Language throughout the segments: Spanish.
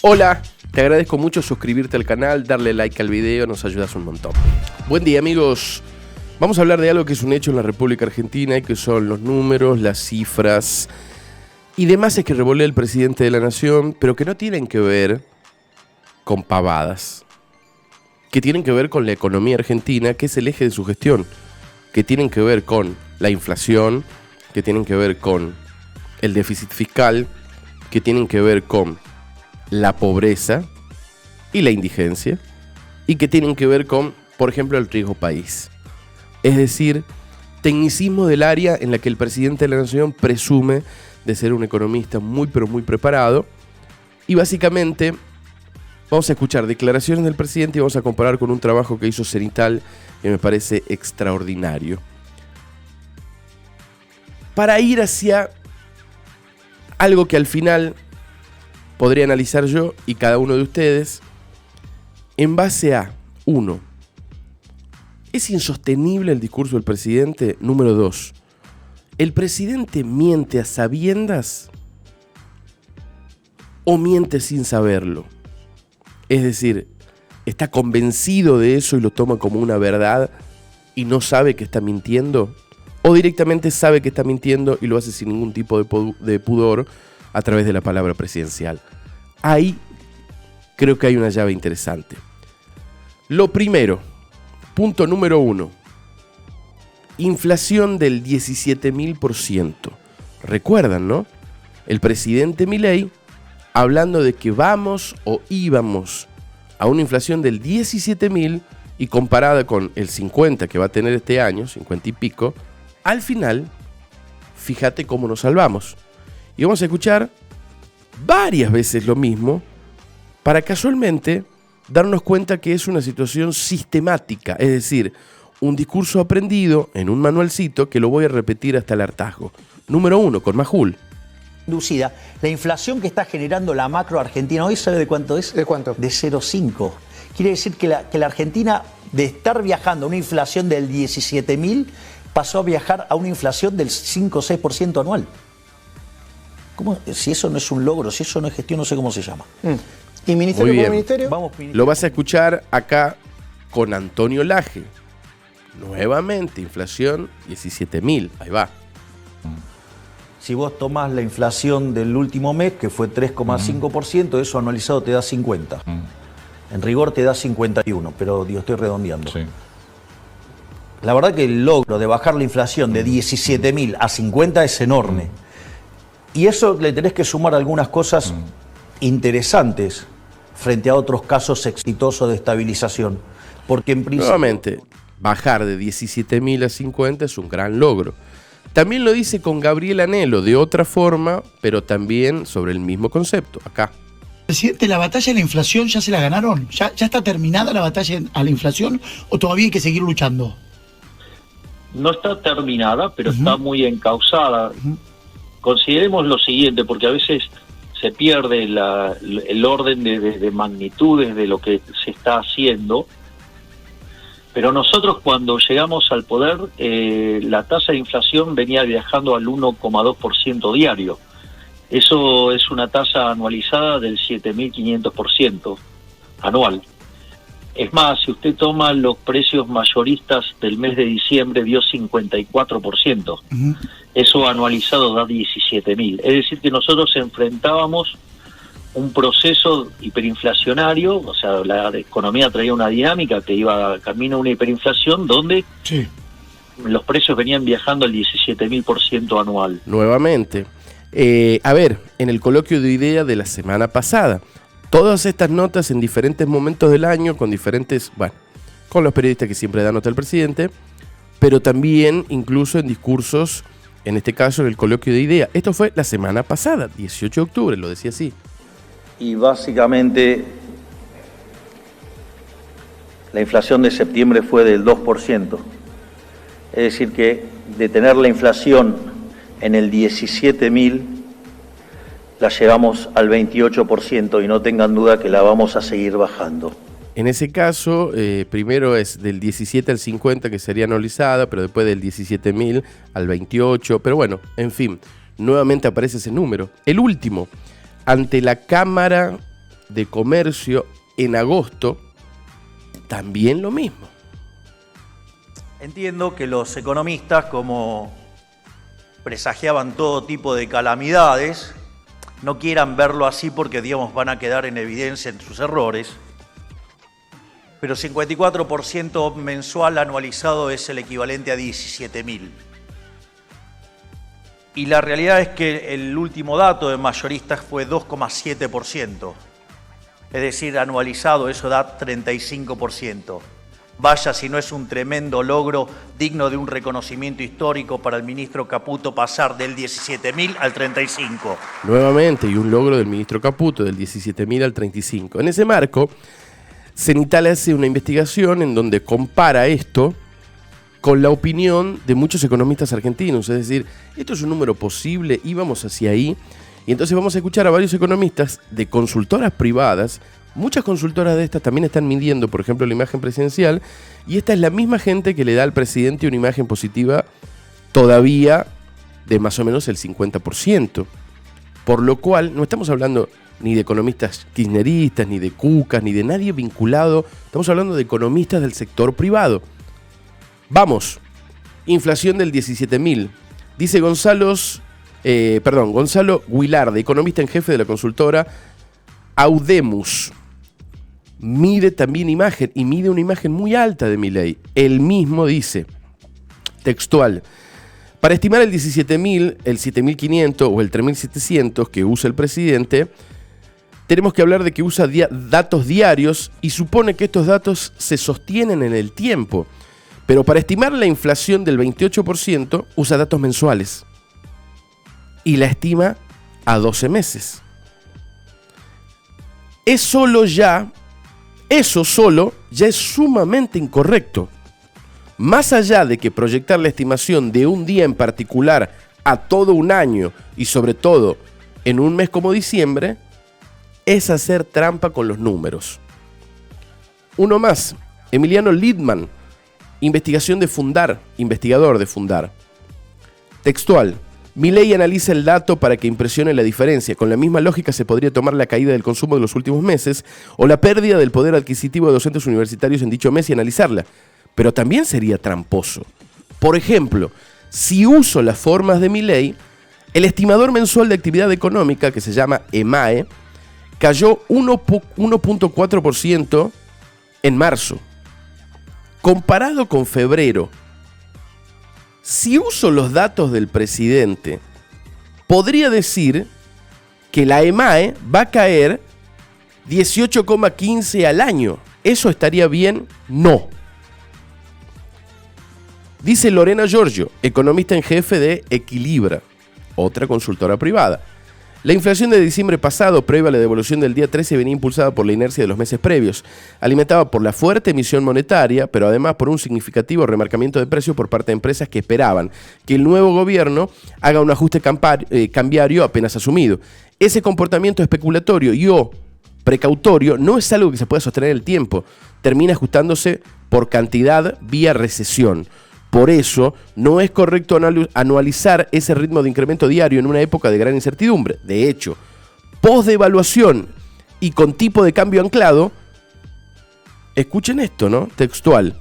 Hola, te agradezco mucho suscribirte al canal, darle like al video, nos ayudas un montón. Buen día amigos, vamos a hablar de algo que es un hecho en la República Argentina y que son los números, las cifras y demás que revolea el presidente de la nación, pero que no tienen que ver con pavadas, que tienen que ver con la economía argentina, que es el eje de su gestión, que tienen que ver con la inflación, que tienen que ver con el déficit fiscal, que tienen que ver con la pobreza y la indigencia, y que tienen que ver con, por ejemplo, el riesgo país. Es decir, tecnicismo del área en la que el presidente de la nación presume de ser un economista muy pero muy preparado, y básicamente vamos a escuchar declaraciones del presidente y vamos a comparar con un trabajo que hizo Cenital que me parece extraordinario. Para ir hacia algo que al final podría analizar yo y cada uno de ustedes en base a, 1, ¿es insostenible el discurso del presidente? Número 2, ¿el presidente miente a sabiendas o miente sin saberlo? Es decir, ¿está convencido de eso y lo toma como una verdad y no sabe que está mintiendo? ¿O directamente sabe que está mintiendo y lo hace sin ningún tipo de pudor a través de la palabra presidencial? Ahí creo que hay una llave interesante. Lo primero, punto número 1, inflación del 17.000%. Recuerdan, ¿no? El presidente Milei hablando de que vamos o íbamos a una inflación del 17.000 y comparada con el 50 que va a tener este año, 50 y pico, al final, fíjate cómo nos salvamos. Y vamos a escuchar varias veces lo mismo para casualmente darnos cuenta que es una situación sistemática, es decir, un discurso aprendido en un manualcito que lo voy a repetir hasta el hartazgo. Número 1, con Majul. Inducida, la inflación que está generando la macro argentina hoy, ¿sabe de cuánto es? ¿De cuánto? De 0,5. Quiere decir que la Argentina, de estar viajando a una inflación del 17.000, pasó a viajar a una inflación del 5 o 6% anual. ¿Cómo? Si eso no es un logro, si eso no es gestión, no sé cómo se llama. ¿Y ministerio por ministerio? Vamos, ministerio. Lo vas a escuchar acá con Antonio Laje. Nuevamente, inflación 17.000. Ahí va. Si vos tomás la inflación del último mes, que fue 3,5%, eso anualizado te da 50. En rigor te da 51, pero digo, estoy redondeando. Sí. La verdad que el logro de bajar la inflación de 17.000 a 50 es enorme. Y eso le tenés que sumar algunas cosas interesantes frente a otros casos exitosos de estabilización. Porque en principio... Nuevamente, bajar de 17.000 a 50 es un gran logro. También lo dice con Gabriel Anhelo, de otra forma, pero también sobre el mismo concepto, acá. Presidente, ¿la batalla de la inflación ya se la ganaron? ¿Ya está terminada la batalla a la inflación o todavía hay que seguir luchando? No está terminada, pero está muy encauzada. Consideremos lo siguiente, porque a veces se pierde el orden de magnitudes de lo que se está haciendo. Pero nosotros cuando llegamos al poder, la tasa de inflación venía viajando al 1,2% diario. Eso es una tasa anualizada del 7.500% anual. Es más, si usted toma los precios mayoristas del mes de diciembre, dio 54%. Eso anualizado da 17.000. Es decir, que nosotros enfrentábamos un proceso hiperinflacionario, o sea, la economía traía una dinámica que iba camino a una hiperinflación donde los precios venían viajando al 17.000% anual. Nuevamente. A ver, en el coloquio de idea de la semana pasada, todas estas notas en diferentes momentos del año, con diferentes, bueno, con los periodistas que siempre dan nota al presidente, pero también incluso en discursos, en este caso en el coloquio de idea. Esto fue la semana pasada, 18 de octubre, lo decía así. Y básicamente la inflación de septiembre fue del 2%. Es decir que de tener la inflación en el 17.000, la llevamos al 28% y no tengan duda que la vamos a seguir bajando. En ese caso, primero es del 17 al 50 que sería anualizada, pero después del 17.000 al 28, pero bueno, en fin, nuevamente aparece ese número. El último, ante la Cámara de Comercio en agosto, también lo mismo. Entiendo que los economistas, como presagiaban todo tipo de calamidades, no quieran verlo así porque, digamos, van a quedar en evidencia en sus errores. Pero 54% mensual anualizado es el equivalente a 17.000. Y la realidad es que el último dato de mayoristas fue 2,7%. Es decir, anualizado eso da 35%. Vaya si no es un tremendo logro digno de un reconocimiento histórico para el ministro Caputo pasar del 17.000 al 35. Nuevamente, y un logro del ministro Caputo, del 17.000 al 35. En ese marco, Cenital hace una investigación en donde compara esto con la opinión de muchos economistas argentinos. Es decir, esto es un número posible, íbamos hacia ahí. Y entonces vamos a escuchar a varios economistas de consultoras privadas. Muchas consultoras de estas también están midiendo, por ejemplo, la imagen presidencial. Y esta es la misma gente que le da al presidente una imagen positiva todavía de más o menos el 50%. Por lo cual, no estamos hablando ni de economistas kirchneristas, ni de cucas, ni de nadie vinculado. Estamos hablando de economistas del sector privado. Vamos, inflación del 17.000. Dice Gonzalo Guilardi, economista en jefe de la consultora Audemus. Mide también imagen, y mide una imagen muy alta de Milei. Él mismo dice, textual, para estimar el 17.000, el 7.500 o el 3.700 que usa el presidente, tenemos que hablar de que usa datos diarios y supone que estos datos se sostienen en el tiempo. Pero para estimar la inflación del 28% usa datos mensuales y la estima a 12 meses. Eso solo ya es sumamente incorrecto. Más allá de que proyectar la estimación de un día en particular a todo un año y sobre todo en un mes como diciembre, es hacer trampa con los números. Uno más, Emiliano Lidman, investigador de Fundar. Textual, Milei analiza el dato para que impresione la diferencia. Con la misma lógica se podría tomar la caída del consumo de los últimos meses o la pérdida del poder adquisitivo de docentes universitarios en dicho mes y analizarla. Pero también sería tramposo. Por ejemplo, si uso las formas de Milei, el estimador mensual de actividad económica, que se llama EMAE, cayó 1.4% en marzo. Comparado con febrero, si uso los datos del presidente, podría decir que la EMAE va a caer 18,15 al año. ¿Eso estaría bien? No. Dice Lorena Giorgio, economista en jefe de Equilibra, otra consultora privada. La inflación de diciembre pasado, previa a la devolución del día 13, venía impulsada por la inercia de los meses previos, alimentada por la fuerte emisión monetaria, pero además por un significativo remarcamiento de precios por parte de empresas que esperaban que el nuevo gobierno haga un ajuste cambiario apenas asumido. Ese comportamiento especulatorio y o precautorio no es algo que se pueda sostener en el tiempo, termina ajustándose por cantidad vía recesión. Por eso, no es correcto anualizar ese ritmo de incremento diario en una época de gran incertidumbre. De hecho, post-devaluación y con tipo de cambio anclado, escuchen esto, ¿no? Textual.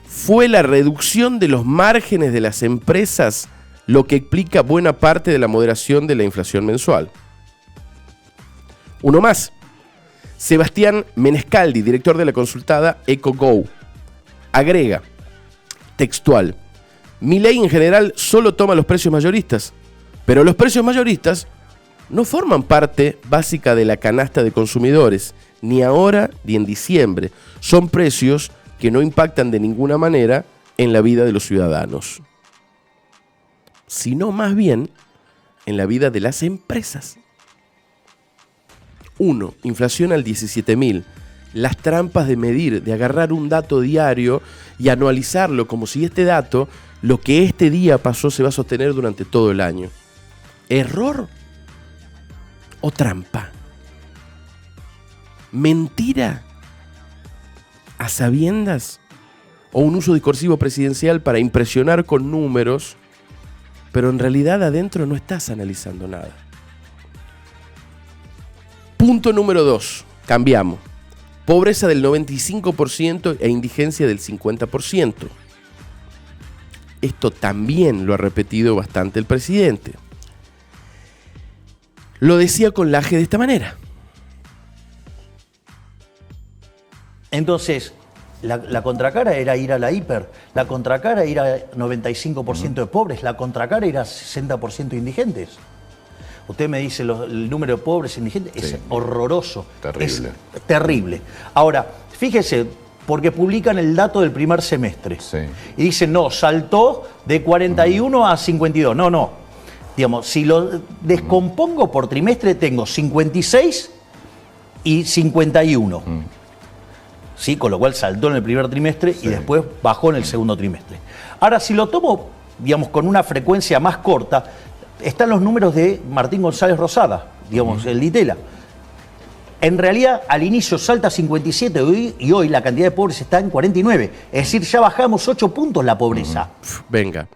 Fue la reducción de los márgenes de las empresas lo que explica buena parte de la moderación de la inflación mensual. Uno más. Sebastián Menescaldi, director de la consultada EcoGo, agrega, textual, Milei en general solo toma los precios mayoristas, pero los precios mayoristas no forman parte básica de la canasta de consumidores, ni ahora ni en diciembre. Son precios que no impactan de ninguna manera en la vida de los ciudadanos, sino más bien en la vida de las empresas. 1. Inflación al 17.000. Las trampas de medir, de agarrar un dato diario y anualizarlo como si este dato, lo que este día pasó, se va a sostener durante todo el año. ¿Error o trampa? ¿Mentira a sabiendas? ¿O un uso discursivo presidencial para impresionar con números, pero en realidad adentro no estás analizando nada? Punto número 2, cambiamos. Pobreza del 95% e indigencia del 50%. Esto también lo ha repetido bastante el presidente. Lo decía con Laje de esta manera. Entonces, la contracara era ir a la hiper, la contracara era 95% de pobres, la contracara era 60% indigentes. Usted me dice el número de pobres e indigentes, sí, es horroroso. Terrible. Es terrible. Ahora, fíjese, porque publican el dato del primer semestre. Sí. Y dicen, no, saltó de 41 a 52. No. Digamos, si lo descompongo por trimestre, tengo 56 y 51. ¿Sí? Con lo cual saltó en el primer trimestre, sí, y después bajó en el segundo trimestre. Ahora, si lo tomo, digamos, con una frecuencia más corta, están los números de Martín González Rosada, digamos, el Ditela. En realidad, al inicio salta a 57 y hoy la cantidad de pobres está en 49. Es decir, ya bajamos 8 puntos la pobreza. Venga.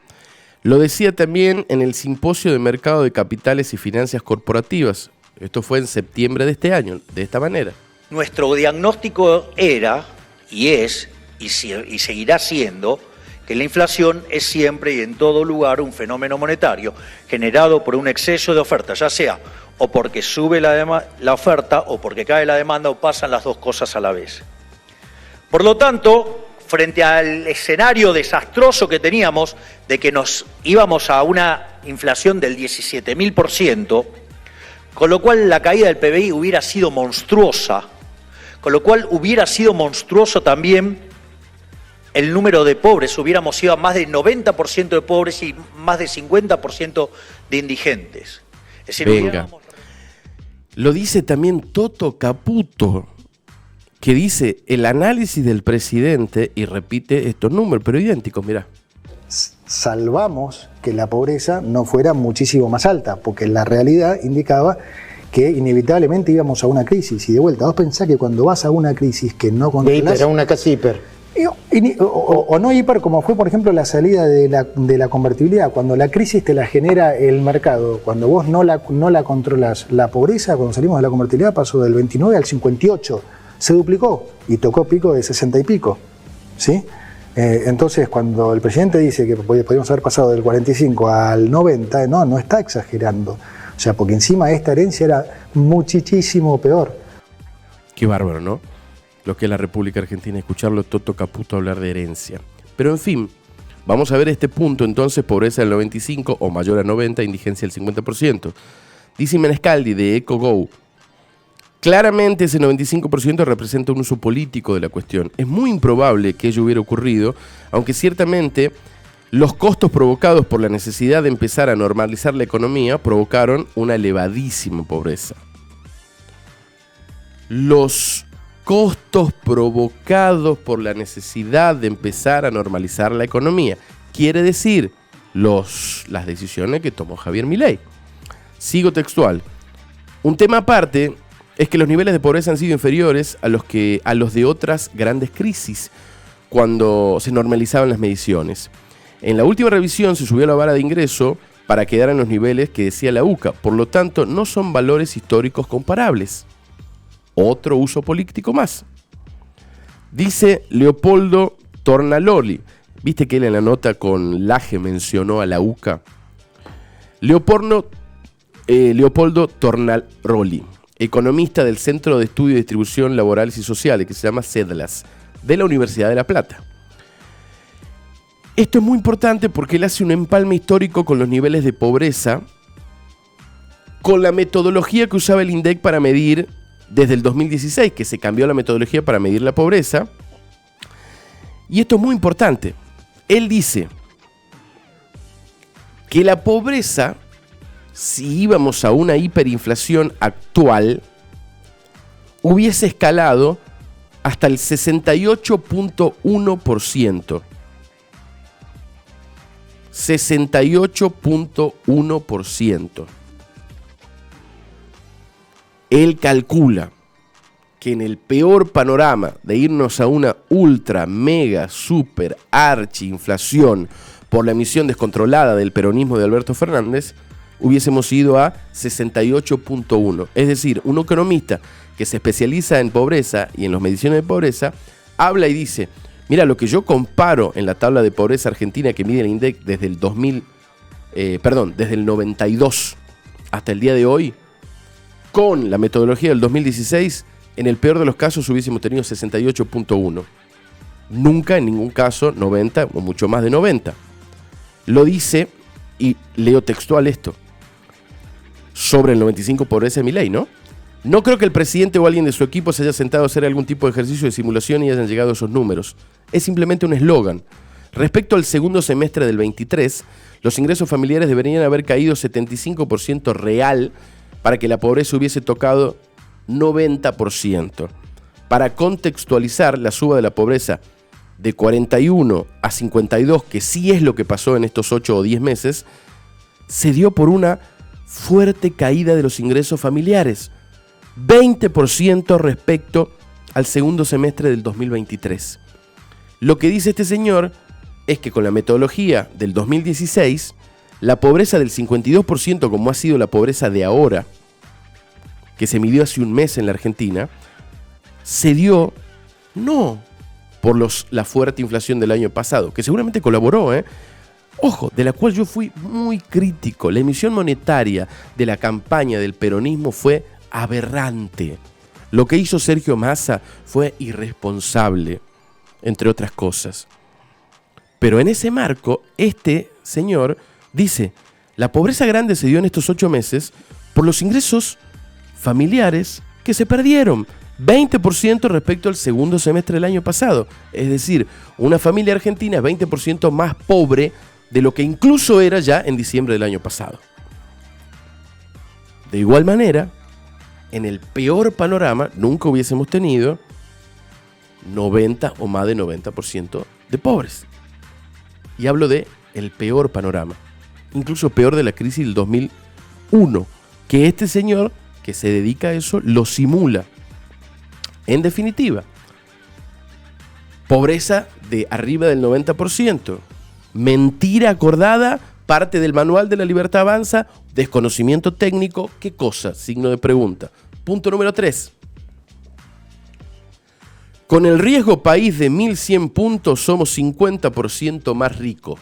Lo decía también en el Simposio de Mercado de Capitales y Finanzas Corporativas. Esto fue en septiembre de este año, de esta manera. Nuestro diagnóstico era, y es, y seguirá siendo, que la inflación es siempre y en todo lugar un fenómeno monetario generado por un exceso de oferta, ya sea o porque sube la oferta o porque cae la demanda o pasan las dos cosas a la vez. Por lo tanto, frente al escenario desastroso que teníamos de que nos íbamos a una inflación del 17.000%, con lo cual la caída del PBI hubiera sido monstruosa, con lo cual hubiera sido monstruoso también el número de pobres, hubiéramos ido a más del 90% de pobres y más del 50% de indigentes. Es decir, venga. Lo dice también Toto Caputo, que dice el análisis del presidente y repite estos números, pero idénticos, mirá. Salvamos que la pobreza no fuera muchísimo más alta, porque la realidad indicaba que inevitablemente íbamos a una crisis. Y de vuelta, vos pensás que cuando vas a una crisis que no controlás... Era una casi hiper. O no hiper, como fue, por ejemplo, la salida de la convertibilidad. Cuando la crisis te la genera el mercado, cuando vos no la controlás. La pobreza, cuando salimos de la convertibilidad, pasó del 29 al 58. Se duplicó y tocó pico de 60 y pico. ¿Sí? Entonces, cuando el presidente dice que podríamos haber pasado del 45 al 90, no está exagerando. O sea, porque encima esta herencia era muchísimo peor. Qué bárbaro, ¿no? Lo que es la República Argentina, escucharlo Toto Caputo hablar de herencia. Pero en fin, vamos a ver este punto entonces, pobreza del 95 o mayor a 90, indigencia del 50%. Dice Menescaldi de EcoGo, claramente ese 95% representa un uso político de la cuestión. Es muy improbable que ello hubiera ocurrido, aunque ciertamente los costos provocados por la necesidad de empezar a normalizar la economía provocaron una elevadísima pobreza. Los costos provocados por la necesidad de empezar a normalizar la economía. Quiere decir, las decisiones que tomó Javier Milei. Sigo textual. Un tema aparte es que los niveles de pobreza han sido inferiores a los de otras grandes crisis cuando se normalizaban las mediciones. En la última revisión se subió la vara de ingreso para quedar en los niveles que decía la UCA. Por lo tanto, no son valores históricos comparables. Otro uso político más. Dice Leopoldo Tornaloli. ¿Viste que él en la nota con Laje mencionó a la UCA? Leopoldo Tornaloli, economista del Centro de Estudio y Distribución Laborales y Sociales, que se llama CEDLAS, de la Universidad de La Plata. Esto es muy importante porque él hace un empalme histórico con los niveles de pobreza, con la metodología que usaba el INDEC para medir desde el 2016, que se cambió la metodología para medir la pobreza. Y esto es muy importante. Él dice que la pobreza, si íbamos a una hiperinflación actual, hubiese escalado hasta el 68.1%. 68.1%. Él calcula que en el peor panorama de irnos a una ultra, mega, super, archi inflación por la emisión descontrolada del peronismo de Alberto Fernández, hubiésemos ido a 68.1. Es decir, un economista que se especializa en pobreza y en las mediciones de pobreza, habla y dice, mira, lo que yo comparo en la tabla de pobreza argentina que mide el INDEC desde el desde el 92 hasta el día de hoy, con la metodología del 2016, en el peor de los casos hubiésemos tenido 68.1. Nunca, en ningún caso, 90 o mucho más de 90. Lo dice, y leo textual esto, sobre el 95 pobreza de Milei, ¿no? No creo que el presidente o alguien de su equipo se haya sentado a hacer algún tipo de ejercicio de simulación y hayan llegado a esos números. Es simplemente un eslogan. Respecto al segundo semestre del 23, los ingresos familiares deberían haber caído 75% real para que la pobreza hubiese tocado 90%. Para contextualizar la suba de la pobreza de 41 a 52, que sí es lo que pasó en estos 8 o 10 meses, se dio por una fuerte caída de los ingresos familiares. 20% respecto al segundo semestre del 2023. Lo que dice este señor es que con la metodología del 2016, la pobreza del 52%, como ha sido la pobreza de ahora, que se midió hace un mes en la Argentina, se dio no por la fuerte inflación del año pasado, que seguramente colaboró, ojo, de la cual yo fui muy crítico. La emisión monetaria de la campaña del peronismo fue aberrante. Lo que hizo Sergio Massa fue irresponsable, entre otras cosas. Pero en ese marco, este señor dice, la pobreza grande se dio en estos 8 meses por los ingresos familiares que se perdieron. 20% respecto al segundo semestre del año pasado. Es decir, una familia argentina es 20% más pobre de lo que incluso era ya en diciembre del año pasado. De igual manera, en el peor panorama, nunca hubiésemos tenido 90 o más de 90% de pobres. Y hablo de el peor panorama, incluso peor de la crisis del 2001, que este señor que se dedica a eso lo simula. En definitiva, pobreza de arriba del 90%, mentira acordada, parte del manual de la libertad avanza, desconocimiento técnico, ¿qué cosa? Signo de pregunta. Punto número 3. Con el riesgo país de 1100 puntos somos 50% más ricos.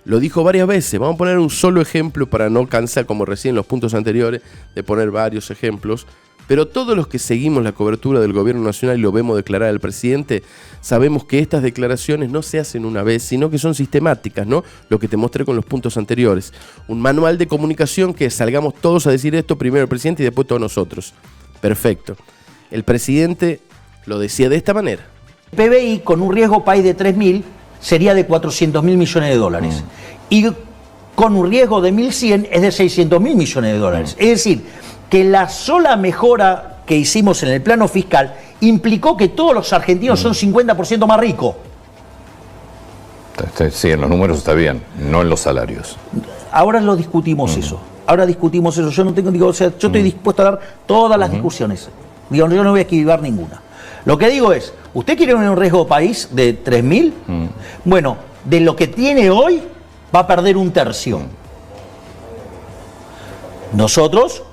Lo dijo varias veces. Vamos a poner un solo ejemplo para no cansar, como recién en los puntos anteriores, de poner varios ejemplos. Pero todos los que seguimos la cobertura del gobierno nacional y lo vemos declarar al presidente, sabemos que estas declaraciones no se hacen una vez, sino que son sistemáticas, ¿no? Lo que te mostré con los puntos anteriores. Un manual de comunicación que salgamos todos a decir esto, primero el presidente y después todos nosotros. Perfecto. El presidente lo decía de esta manera. El PBI con un riesgo país de 3.000 sería de 400.000 millones de dólares. Y con un riesgo de 1.100 es de 600.000 millones de dólares. Es decir, que la sola mejora que hicimos en el plano fiscal implicó que todos los argentinos son 50% más ricos. Sí, en los números está bien, no en los salarios. Ahora lo discutimos eso. Ahora discutimos eso. Yo no tengo, yo estoy dispuesto a dar todas las discusiones. Digo, yo no voy a esquivar ninguna. Lo que digo es, ¿usted quiere un riesgo país de 3.000? Bueno, de lo que tiene hoy va a perder un tercio. Nosotros,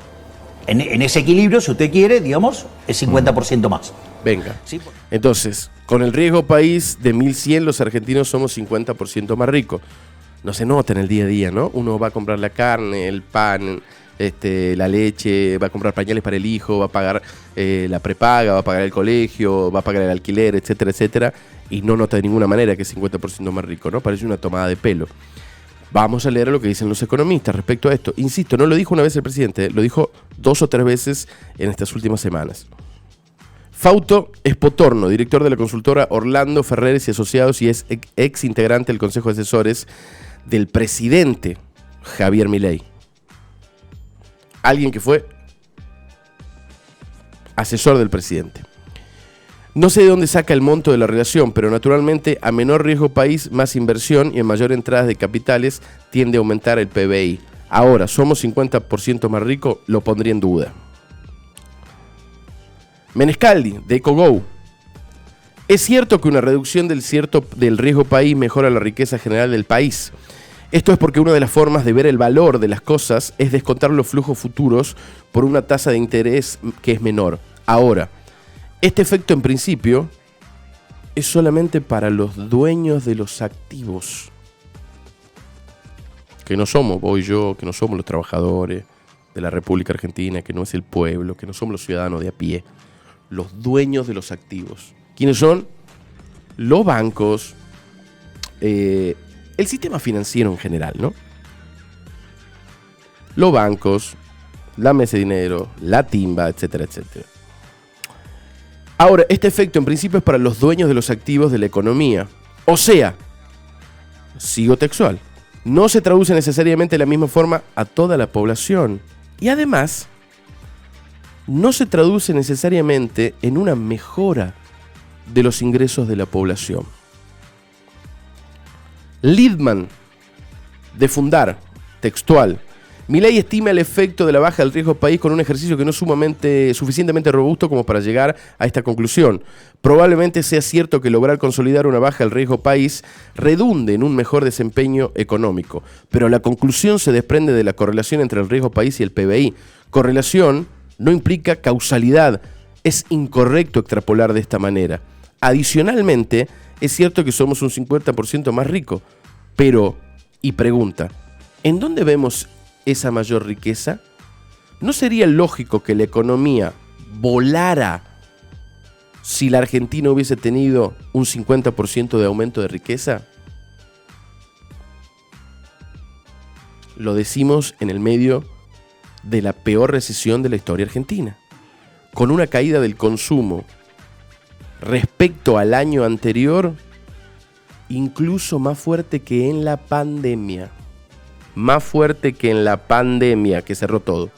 en ese equilibrio, si usted quiere, digamos, es 50% más. Venga. ¿Sí? Entonces, con el riesgo país de 1100, los argentinos somos 50% más ricos. No se nota en el día a día, ¿no? Uno va a comprar la carne, el pan, la leche, va a comprar pañales para el hijo, va a pagar la prepaga, va a pagar el colegio, va a pagar el alquiler, etcétera, etcétera, y no nota de ninguna manera que es 50% más rico, ¿no? Parece una tomada de pelo. Vamos a leer lo que dicen los economistas respecto a esto. Insisto, no lo dijo una vez el presidente, lo dijo 2 o 3 veces en estas últimas semanas. Fausto Espotorno, director de la consultora Orlando Ferreres y Asociados y es ex integrante del Consejo de Asesores del presidente Javier Milei. Alguien que fue asesor del presidente. No sé de dónde saca el monto de la relación, pero naturalmente a menor riesgo país, más inversión y en mayor entrada de capitales tiende a aumentar el PBI. Ahora, ¿somos 50% más ricos? Lo pondría en duda. Menescaldi, de EcoGo. Es cierto que una reducción del riesgo país mejora la riqueza general del país. Esto es porque una de las formas de ver el valor de las cosas es descontar los flujos futuros por una tasa de interés que es menor. Ahora, este efecto en principio es solamente para los dueños de los activos. Que no somos vos y yo, que no somos los trabajadores de la República Argentina, que no es el pueblo, que no somos los ciudadanos de a pie. Los dueños de los activos. ¿Quiénes son? Los bancos, el sistema financiero en general, ¿no? Los bancos, la mesa de dinero, la timba, etcétera, etcétera. Ahora, este efecto en principio es para los dueños de los activos de la economía. O sea, sigo textual, no se traduce necesariamente de la misma forma a toda la población. Y además, no se traduce necesariamente en una mejora de los ingresos de la población. Liedman, de Fundar, textual. Milei estima el efecto de la baja del riesgo país con un ejercicio que no es suficientemente robusto como para llegar a esta conclusión. Probablemente sea cierto que lograr consolidar una baja del riesgo país redunde en un mejor desempeño económico, pero la conclusión se desprende de la correlación entre el riesgo país y el PBI. Correlación no implica causalidad. Es incorrecto extrapolar de esta manera. Adicionalmente, es cierto que somos un 50% más rico, pero, y pregunta, ¿en dónde vemos esa mayor riqueza? ¿No sería lógico que la economía volara si la Argentina hubiese tenido un 50% de aumento de riqueza? Lo decimos en el medio de la peor recesión de la historia argentina, con una caída del consumo respecto al año anterior, incluso más fuerte que en la pandemia. Más fuerte que en la pandemia, que cerró todo.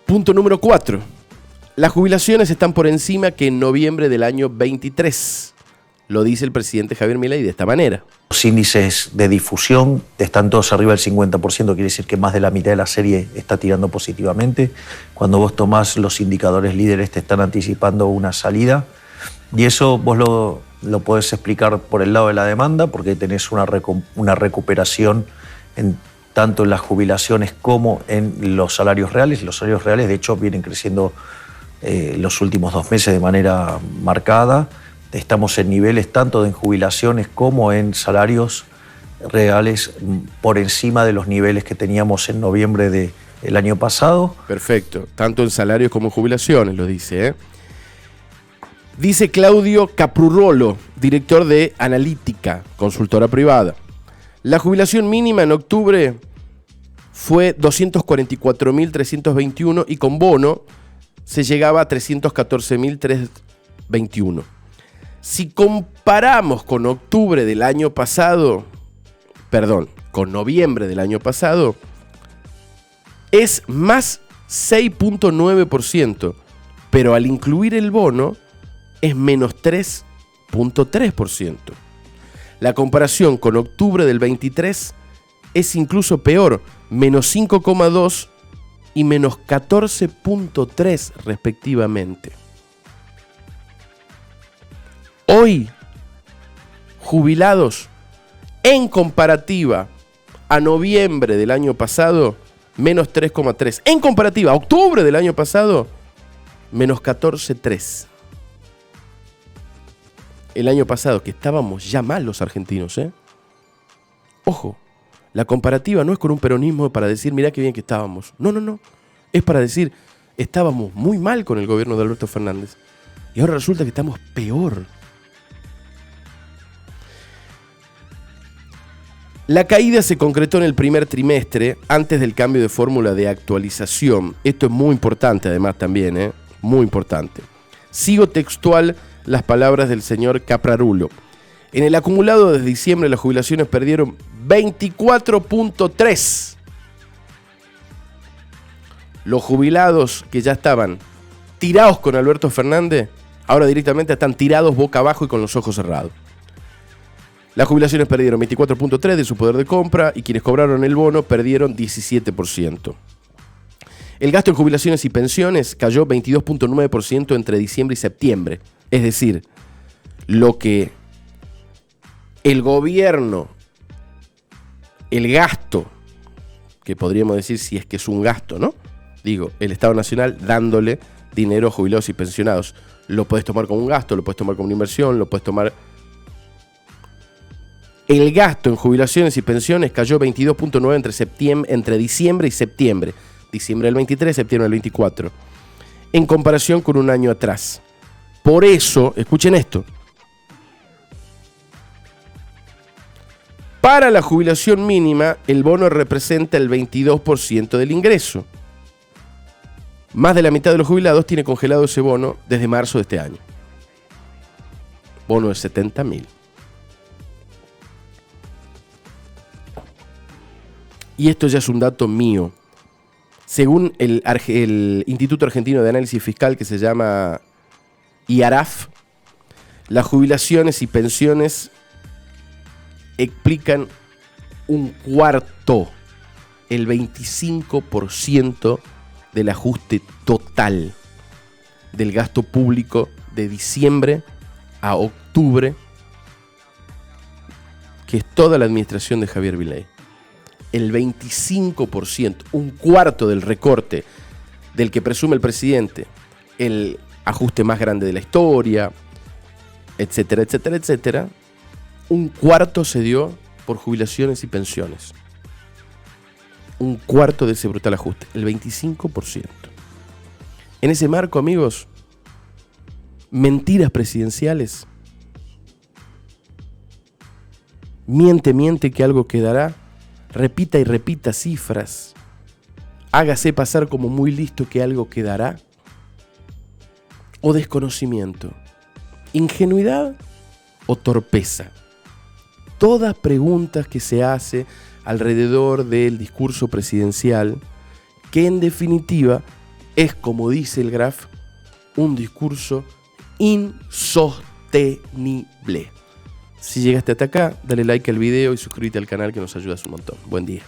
Punto número 4. Las jubilaciones están por encima que en noviembre del año 23. Lo dice el presidente Javier Milei de esta manera. Los índices de difusión están todos arriba del 50%, quiere decir que más de la mitad de la serie está tirando positivamente. Cuando vos tomás los indicadores líderes te están anticipando una salida. Y eso vos lo podés explicar por el lado de la demanda, porque tenés una recuperación tanto en las jubilaciones como en los salarios reales. Los salarios reales, de hecho, vienen creciendo los últimos 2 meses de manera marcada. Estamos en niveles tanto en jubilaciones como en salarios reales por encima de los niveles que teníamos en noviembre del año pasado. Perfecto, tanto en salarios como en jubilaciones, lo dice, ¿eh? Dice Claudio Caprurolo, director de Analítica, consultora privada. La jubilación mínima en octubre fue 244.321 y con bono se llegaba a 314.321. Si comparamos con octubre del año pasado, con noviembre del año pasado, es más 6.9%, pero al incluir el bono es menos 3.3%. La comparación con octubre del 23 es incluso peor, menos 5.2 y menos 14.3 respectivamente. Hoy, jubilados, en comparativa a noviembre del año pasado, menos 3.3. En comparativa a octubre del año pasado, menos 14.3. El año pasado, que estábamos ya mal los argentinos, ¿eh? Ojo, la comparativa no es con un peronismo para decir, mirá qué bien que estábamos. No. Es para decir, estábamos muy mal con el gobierno de Alberto Fernández. Y ahora resulta que estamos peor. La caída se concretó en el primer trimestre, antes del cambio de fórmula de actualización. Esto es muy importante además también, muy importante. Sigo textual las palabras del señor Caprarolo. En el acumulado desde diciembre las jubilaciones perdieron 24.3. Los jubilados que ya estaban tirados con Alberto Fernández, ahora directamente están tirados boca abajo y con los ojos cerrados. Las jubilaciones perdieron 24.3 de su poder de compra y quienes cobraron el bono perdieron 17%. El gasto en jubilaciones y pensiones cayó 22.9% entre diciembre y septiembre. Es decir, lo que el gobierno, el gasto, que podríamos decir si es que es un gasto, ¿no? Digo, el Estado Nacional dándole dinero a jubilados y pensionados. Lo puedes tomar como un gasto, lo puedes tomar como una inversión, lo puedes tomar... El gasto en jubilaciones y pensiones cayó 22.9 entre diciembre y septiembre. Diciembre del 23, septiembre del 24. En comparación con un año atrás. Por eso, escuchen esto. Para la jubilación mínima, el bono representa el 22% del ingreso. Más de la mitad de los jubilados tiene congelado ese bono desde marzo de este año. Bono de 70.000. Y esto ya es un dato mío. Según el Instituto Argentino de Análisis Fiscal, que se llama IARAF, las jubilaciones y pensiones explican un cuarto, el 25% del ajuste total del gasto público de diciembre a octubre, que es toda la administración de Javier Milei. El 25%, un cuarto del recorte del que presume el presidente, el ajuste más grande de la historia, etcétera, etcétera, etcétera, un cuarto se dio por jubilaciones y pensiones. Un cuarto de ese brutal ajuste, el 25%. En ese marco, amigos, mentiras presidenciales. Miente que algo quedará. Repita y repita cifras. Hágase pasar como muy listo que algo quedará. O desconocimiento. Ingenuidad o torpeza. Todas preguntas que se hace alrededor del discurso presidencial, que en definitiva es, como dice el Graf, un discurso insostenible. Si llegaste hasta acá, dale like al video y suscríbete al canal, que nos ayudas un montón. Buen día.